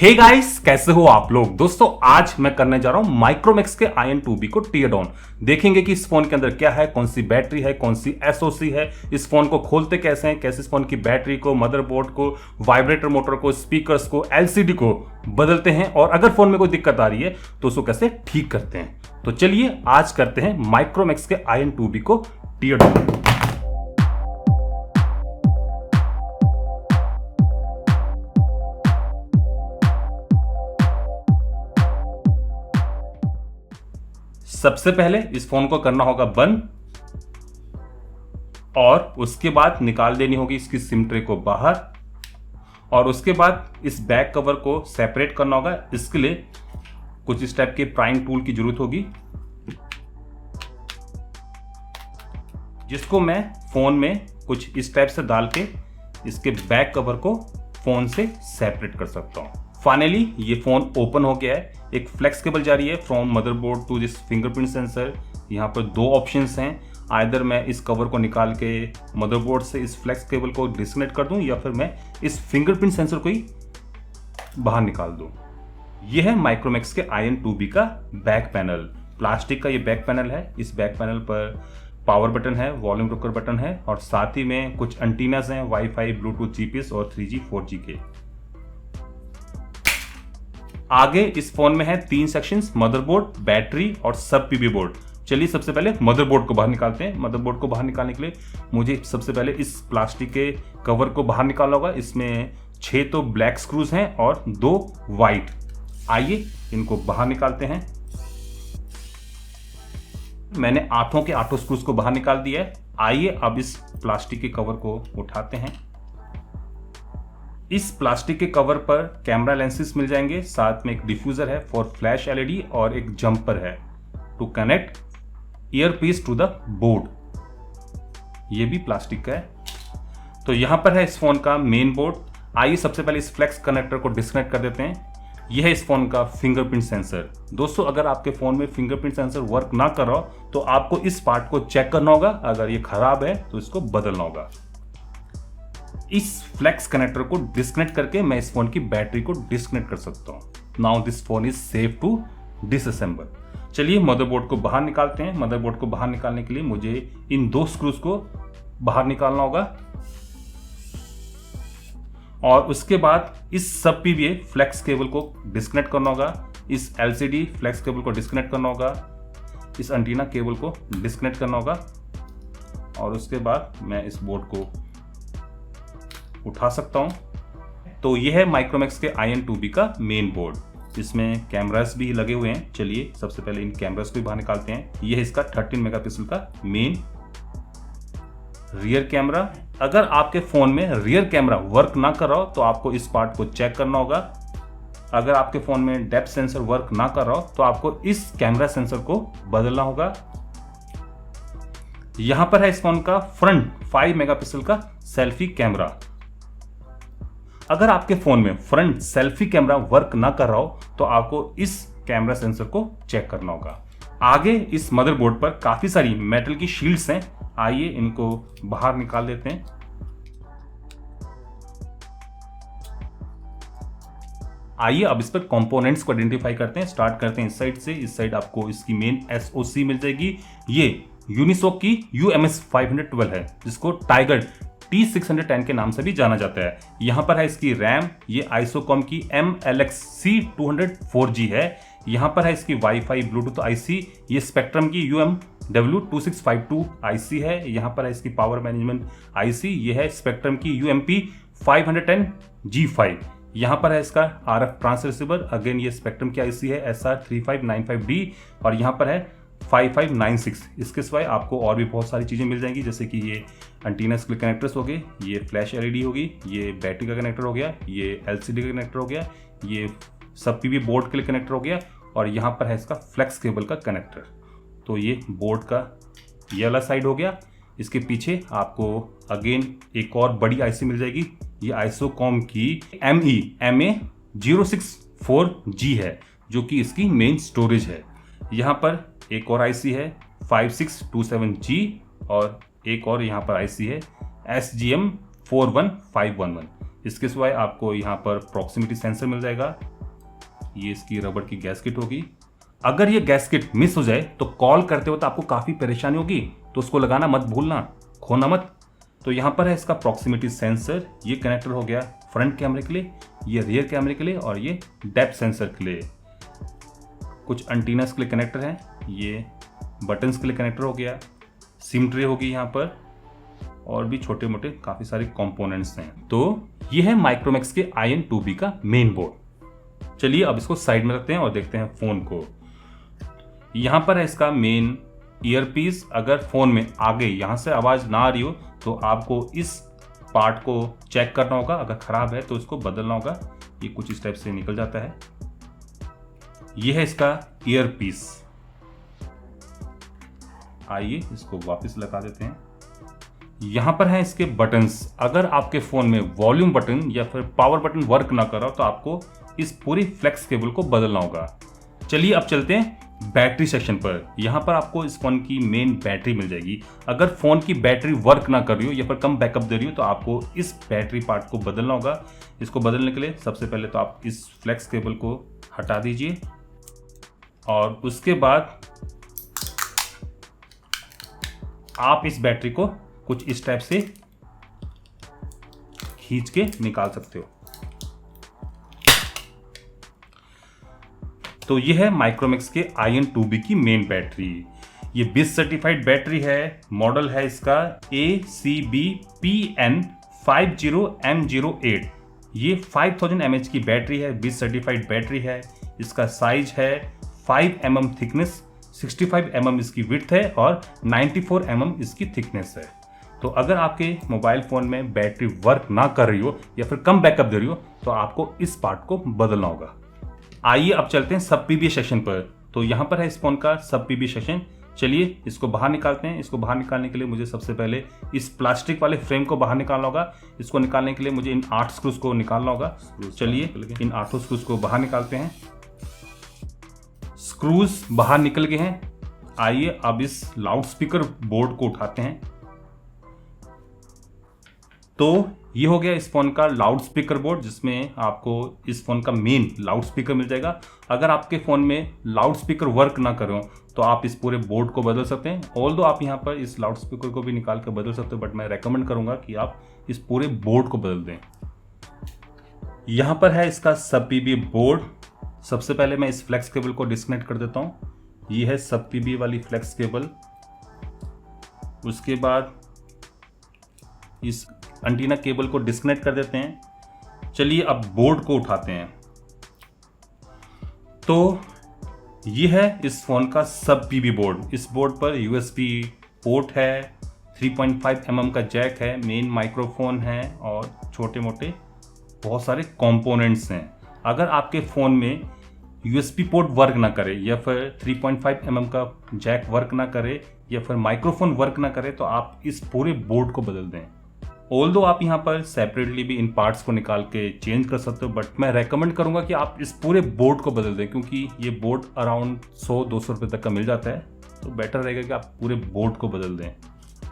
Hey guys, कैसे हो आप लोग। दोस्तों आज मैं करने जा रहा हूं माइक्रोमैक्स के IN2B को टीयर डाउन। देखेंगे कि इस फोन के अंदर क्या है, कौन सी बैटरी है, कौन सी SoC है, इस फोन को खोलते कैसे हैं, कैसे इस फोन की बैटरी को, मदरबोर्ड को, वाइब्रेटर मोटर को, स्पीकर्स को, LCD को बदलते हैं और अगर फोन में कोई दिक्कत आ रही है तो उसको कैसे ठीक करते हैं। तो चलिए आज करते हैं माइक्रोमैक्स के IN2B को टीयर डाउन। सबसे पहले इस फोन को करना होगा बंद और उसके बाद निकाल देनी होगी इसकी सिम ट्रे को बाहर और उसके बाद इस बैक कवर को सेपरेट करना होगा। इसके लिए कुछ इस टाइप के प्राइंग टूल की जरूरत होगी जिसको मैं फोन में कुछ इस टाइप से डाल के इसके बैक कवर को फोन से सेपरेट कर सकता हूं। फाइनली ये फोन ओपन हो गया है। एक फ्लेक्स केबल जा रही है from motherboard to this fingerprint sensor. यहाँ पर दो ऑप्शंस हैं, आइदर मैं इस कवर को निकाल के मदरबोर्ड से इस फ्लेक्स केबल को डिस्कनेक्ट कर दूं या फिर मैं इस फिंगरप्रिंट सेंसर को ही बाहर निकाल दूं। यह है माइक्रोमैक्स के IN2B का बैक पैनल। प्लास्टिक का ये बैक पैनल है। इस बैक पैनल पर पावर बटन है, वॉल्यूम रोकर बटन है और साथ ही में कुछ एंटीनास हैं, वाईफाई, ब्लूटूथ, जीपीएस और 3G 4G के। आगे इस फोन में है 3 सेक्शंस, मदरबोर्ड, बैटरी और सब पीबी बोर्ड। चलिए सबसे पहले मदरबोर्ड को बाहर निकालते हैं। मदरबोर्ड को बाहर निकालने के लिए मुझे सबसे पहले इस प्लास्टिक के कवर को बाहर निकालना होगा। इसमें 6 तो ब्लैक स्क्रूज हैं और 2 वाइट। आइए इनको बाहर निकालते हैं। मैंने 8 के 8 स्क्रूज को बाहर निकाल दिया है। आइए अब इस प्लास्टिक के कवर को उठाते हैं। इस प्लास्टिक के कवर पर कैमरा लेंसेस मिल जाएंगे, साथ में एक डिफ्यूजर है फॉर फ्लैश LED और एक जंपर है to connect earpiece to the board. ये भी प्लास्टिक का है। तो यहां पर है इस फोन का मेन बोर्ड। आइए सबसे पहले इस फ्लेक्स कनेक्टर को डिस्कनेक्ट कर देते हैं। यह है इस फोन का फिंगरप्रिंट सेंसर। दोस्तों अगर आपके फोन में फिंगरप्रिंट सेंसर वर्क ना कर रहा हो तो आपको इस पार्ट को चेक करना होगा। अगर ये खराब है तो इसको बदलना होगा। इस फ्लेक्स कनेक्टर को डिस्कनेक्ट करके मैं इस फोन की बैटरी को डिस्कनेक्ट कर सकता हूं। Now this phone is safe to disassemble. चलिए मदरबोर्ड को बाहर निकालते हैं। मदरबोर्ड को बाहर निकालने के लिए मुझे इन 2 स्क्रूज को बाहर निकालना होगा और उसके बाद इस सब PBA फ्लेक्स केबल को डिस्कनेक्ट करना होगा। इस LCD फ्लेक्स केबल को डिस्कनेक्ट करना होगा। इस एंटीना केबल को डिस्कनेक्ट करना होगा और उसके बाद मैं इस बोर्ड को उठा सकता हूं। तो यह है माइक्रोमैक्स के IN2B का मेन बोर्ड। इसमें कैमरास भी लगे हुए हैं। चलिए सबसे पहले इन कैमरास को बाहर निकालते हैं। यह इसका 13 मेगापिक्सल का मेन रियर कैमरा। अगर आपके फोन में रियर कैमरा वर्क ना कर रहा हो तो आपको इस पार्ट को चेक करना होगा। अगर आपके फोन में डेप्थ सेंसर वर्क ना कर रहा हो तो आपको इस कैमरा सेंसर को बदलना होगा। यहां पर है इस फोन का फ्रंट 5 मेगापिक्सल का सेल्फी कैमरा। अगर आपके फोन में फ्रंट सेल्फी कैमरा वर्क ना कर रहा हो तो आपको इस कैमरा सेंसर को चेक करना होगा। आगे इस मदरबोर्ड पर काफी सारी मेटल की शील्ड्स हैं। आइए इनको बाहर निकाल देते हैं। आइए अब इस पर कंपोनेंट्स को आइडेंटिफाई करते हैं। स्टार्ट करते हैं इस साइड से। इस साइड आपको इसकी मेन SoC मिल जाएगी। ये यूनिसोक की UMS 512 है जिसको टाइगर T610 के नाम से भी जाना जाता है। यहां पर है इसकी रैम, ये आइसोकॉम की MLXC 204G है। यहां पर है इसकी वाईफाई ब्लूटूथ IC, ये स्पेक्ट्रम की UMW2652 IC है। यहां पर है इसकी पावर मैनेजमेंट IC, ये है स्पेक्ट्रम की UMP 510G5। यहां पर है इसका RF ट्रांस रिसीवर, अगेन ये स्पेक्ट्रम की IC है SR3595D और यहां पर है 5596। इसके सिवाय आपको और भी बहुत सारी चीज़ें मिल जाएंगी जैसे कि ये एंटीनास के कनेक्टर्स हो गए, ये फ्लैश LED होगी, ये बैटरी का कनेक्टर हो गया, ये LCD का कनेक्टर हो गया, ये सब PBA बोर्ड के लिए कनेक्टर हो गया और यहाँ पर है इसका फ्लेक्स केबल का कनेक्टर। तो ये बोर्ड का ये वाला साइड हो गया। इसके पीछे आपको अगेन एक और बड़ी IC मिल जाएगी। ये आइसोकॉम की ME064G है जो कि इसकी मेन स्टोरेज है। यहाँ पर एक और IC है 5627G और एक और यहाँ पर IC है SGM 41511। इसके सिवाय आपको यहाँ पर प्रॉक्सिमिटी सेंसर मिल जाएगा। ये इसकी रबड़ की गैस्केट होगी। अगर ये गैस्केट मिस हो जाए तो कॉल करते वक्त आपको काफ़ी परेशानी होगी, तो उसको लगाना मत भूलना, खोना मत। तो यहाँ पर है इसका प्रॉक्सिमिटी सेंसर। ये कनेक्टर हो गया फ्रंट कैमरे के लिए, ये रियर कैमरे के लिए और ये डेप्थ सेंसर के लिए। कुछ एंटीनास के लिए कनेक्टर हैं, ये बटन्स के लिए कनेक्टर हो गया, सिम ट्रे होगी यहाँ पर, और भी छोटे मोटे काफ़ी सारे कंपोनेंट्स हैं। तो ये है माइक्रोमैक्स के IN2B का मेन बोर्ड। चलिए अब इसको साइड में रखते हैं और देखते हैं फ़ोन को। यहाँ पर है इसका मेन ईयरपीस। अगर फ़ोन में आगे यहाँ से आवाज़ ना आ रही हो तो आपको इस पार्ट को चेक करना होगा, अगर ख़राब है तो इसको बदलना होगा। ये कुछ इस टाइप से निकल जाता है। ये है इसका ईयरपीस। आइए इसको वापस लगा देते हैं। यहाँ पर है इसके बटन्स। अगर आपके फ़ोन में वॉल्यूम बटन या फिर पावर बटन वर्क ना कर रहा हो तो आपको इस पूरी फ्लेक्स केबल को बदलना होगा। चलिए अब चलते हैं बैटरी सेक्शन पर। यहाँ पर आपको इस फ़ोन की मेन बैटरी मिल जाएगी। अगर फ़ोन की बैटरी वर्क ना कर रही हो या फिर कम बैकअप दे रही हो तो आपको इस बैटरी पार्ट को बदलना होगा। इसको बदलने के लिए सबसे पहले तो आप इस फ्लेक्स केबल को हटा दीजिए और उसके बाद आप इस बैटरी को कुछ इस टाइप से खींच के निकाल सकते हो। तो ये है माइक्रोमैक्स के IN2B की मेन बैटरी। ये BIS सर्टिफाइड बैटरी है। मॉडल है इसका ACB-PN50M08। ये 5000 mAh की बैटरी है, BIS सर्टिफाइड बैटरी है। इसका साइज है 5 mm थिकनेस, 65 mm इसकी विड्थ है और 94 mm इसकी थिकनेस है। तो अगर आपके मोबाइल फ़ोन में बैटरी वर्क ना कर रही हो या फिर कम बैकअप दे रही हो तो आपको इस पार्ट को बदलना होगा। आइए अब चलते हैं सब PBA सेक्शन पर। तो यहाँ पर है इस फोन का सब PBA सेक्शन। चलिए इसको बाहर निकालते हैं। इसको बाहर निकालने के लिए मुझे सबसे पहले इस प्लास्टिक वाले फ्रेम को बाहर निकालना होगा। इसको निकालने के लिए मुझे इन 8 स्क्रूज को निकालना होगा। चलिए इन 8 स्क्रूज को बाहर निकालते हैं। स्क्रूज बाहर निकल गए हैं। आइए अब इस लाउड स्पीकर बोर्ड को उठाते हैं। तो ये हो गया इस फोन का लाउड स्पीकर बोर्ड, जिसमें आपको इस फोन का मेन लाउड स्पीकर मिल जाएगा। अगर आपके फ़ोन में लाउड स्पीकर वर्क ना करो तो आप इस पूरे बोर्ड को बदल सकते हैं। ऑल्दो आप यहाँ पर इस लाउड स्पीकर को भी निकाल कर बदल सकते हो, बट मैं रेकमेंड करूँगा कि आप इस पूरे बोर्ड को बदल दें। यहाँ पर है इसका सब PBA बोर्ड। सबसे पहले मैं इस फ्लेक्स केबल को डिस्कनेक्ट कर देता हूँ। ये है सब PBA वाली फ्लेक्स केबल। उसके बाद इस एंटीना केबल को डिस्कनेक्ट कर देते हैं। चलिए अब बोर्ड को उठाते हैं। तो ये है इस फोन का सब PBA बोर्ड। इस बोर्ड पर USB पोर्ट है, 3.5 mm का जैक है, मेन माइक्रोफोन है और छोटे मोटे बहुत सारे कंपोनेंट्स हैं। अगर आपके फ़ोन में USB पोर्ट वर्क ना करे या फिर 3.5 mm का जैक वर्क ना करे या फिर माइक्रोफोन वर्क ना करे तो आप इस पूरे बोर्ड को बदल दें। ऑल्दो आप यहाँ पर सेपरेटली भी इन पार्ट्स को निकाल के चेंज कर सकते हो, बट मैं रेकमेंड करूँगा कि आप इस पूरे बोर्ड को बदल दें, क्योंकि ये बोर्ड अराउंड 100-200 रुपये तक का मिल जाता है। तो बेटर रहेगा कि आप पूरे बोर्ड को बदल दें।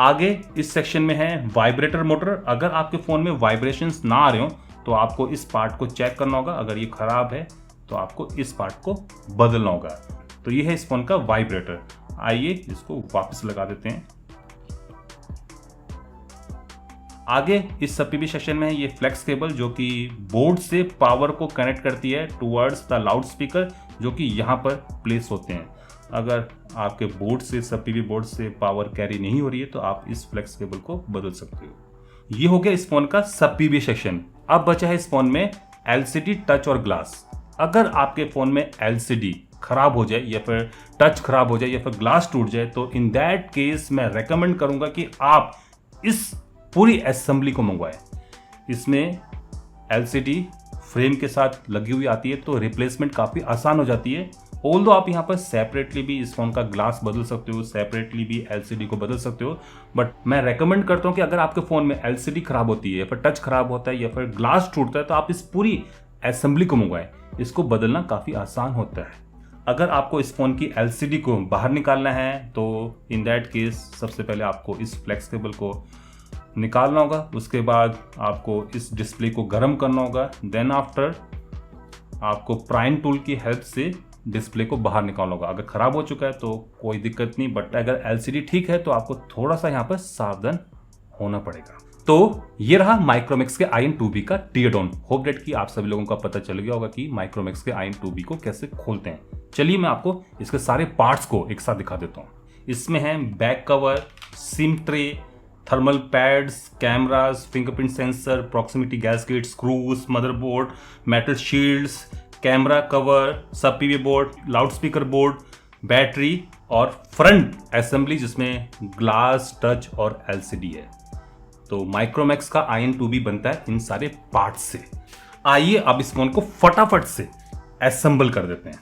आगे इस सेक्शन में है वाइब्रेटर मोटर। अगर आपके फ़ोन में वाइब्रेशंस ना आ रहे हो तो आपको इस पार्ट को चेक करना होगा। अगर ये ख़राब है तो आपको इस पार्ट को बदलना होगा। तो ये है इस फोन का वाइब्रेटर। आइए इसको वापस लगा देते हैं। आगे इस सब PBA सेक्शन में है ये फ्लेक्स केबल, जो कि बोर्ड से पावर को कनेक्ट करती है टुवर्ड्स द लाउड स्पीकर, जो कि यहाँ पर प्लेस होते हैं। अगर आपके बोर्ड से सब PBA बोर्ड से पावर कैरी नहीं हो रही है तो आप इस फ्लेक्स केबल को बदल सकते हो। ये हो गया इस फोन का सब PBA सेक्शन। अब बचा है इस फोन में LCD, टच और ग्लास। अगर आपके फ़ोन में LCD खराब हो जाए या फिर टच खराब हो जाए या फिर ग्लास टूट जाए तो इन दैट केस मैं रेकमेंड करूंगा कि आप इस पूरी असेंबली को मंगवाएं। इसमें LCD फ्रेम के साथ लगी हुई आती है तो रिप्लेसमेंट काफ़ी आसान हो जाती है। ऑल्दो आप यहाँ पर सेपरेटली भी इस फ़ोन का ग्लास बदल सकते हो, सेपरेटली भी LCD को बदल सकते हो, बट मैं रेकमेंड करता हूँ कि अगर आपके फ़ोन में LCD खराब होती है या फिर टच खराब होता है या फिर ग्लास टूटता है तो आप इस पूरी असेंबली को मंगवाएं। इसको बदलना काफ़ी आसान होता है। अगर आपको इस फ़ोन की LCD को बाहर निकालना है तो इन दैट केस सबसे पहले आपको इस फ्लेक्स केबल को निकालना होगा। उसके बाद आपको इस डिस्प्ले को गर्म करना होगा। देन आफ्टर आपको प्राइम टूल की हेल्प से डिस्प्ले को बाहर निकालना होगा। अगर ख़राब हो चुका है तो कोई दिक्कत नहीं, बट अगर एलसीडी ठीक है तो आपको थोड़ा सा यहाँ पर सावधान होना पड़ेगा। तो ये रहा माइक्रोमैक्स के IN2B का टीयर डाउन। होप डेट कि आप सभी लोगों का पता चल गया होगा कि माइक्रोमैक्स के IN2B को कैसे खोलते हैं। चलिए मैं आपको इसके सारे पार्ट्स को एक साथ दिखा देता हूँ। इसमें है back cover, SIM tray, thermal pads, cameras, fingerprint sensor, proximity gasket, screws, motherboard, metal shields, camera cover, sub PV board, loud speaker board, battery और फ्रंट असेंबली जिसमें ग्लास, टच और LCD है। तो माइक्रोमैक्स का IN2B बनता है इन सारे parts से। आइए अब इस फोन को फटाफट से असेंबल कर देते हैं।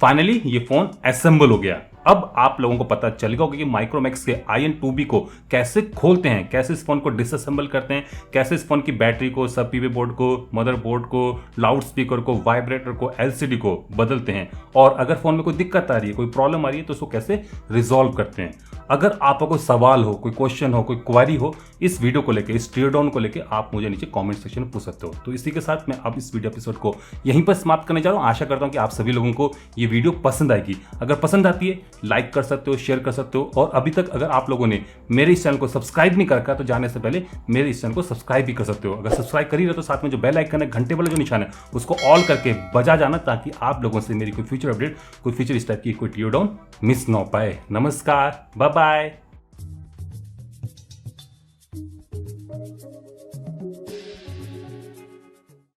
फाइनली ये फोन असेंबल हो गया। अब आप लोगों को पता चल गया होगा कि माइक्रोमैक्स के IN2B को कैसे खोलते हैं, कैसे इस फोन को डिसअसेंबल करते हैं, कैसे इस फोन की बैटरी को, सब पीवी बोर्ड को, मदरबोर्ड को, लाउड स्पीकर को, वाइब्रेटर को, LCD को बदलते हैं, और अगर फोन में कोई दिक्कत आ रही है, कोई प्रॉब्लम आ रही है तो उसको कैसे रिजॉल्व करते हैं। अगर आपका कोई सवाल हो, कोई क्वेश्चन हो, कोई क्वेरी हो इस वीडियो को लेकर, इस टीयर डाउन को लेकर, आप मुझे नीचे कमेंट सेक्शन में पूछ सकते हो। तो इसी के साथ मैं अब इस वीडियो एपिसोड को यहीं पर समाप्त करने जा रहा हूँ। आशा करता हूँ कि आप सभी लोगों को ये वीडियो पसंद आएगी। अगर पसंद आती है लाइक कर सकते हो, शेयर कर सकते हो, और अभी तक अगर आप लोगों ने मेरे इस चैनल को सब्सक्राइब नहीं कर रखा तो जाने से पहले मेरे इस चैनल को सब्सक्राइब भी कर सकते हो। अगर सब्सक्राइब कर ही रहे तो साथ में जो बेल आइकन है, घंटे वाला जो निशान है, उसको ऑल करके बजा जाना, ताकि आप लोगों से मेरी कोई फ्यूचर अपडेट, कोई फ्यूचर इस टाइप की कोई टीयर डाउन मिस ना हो पाए। नमस्कार, बाय बाय।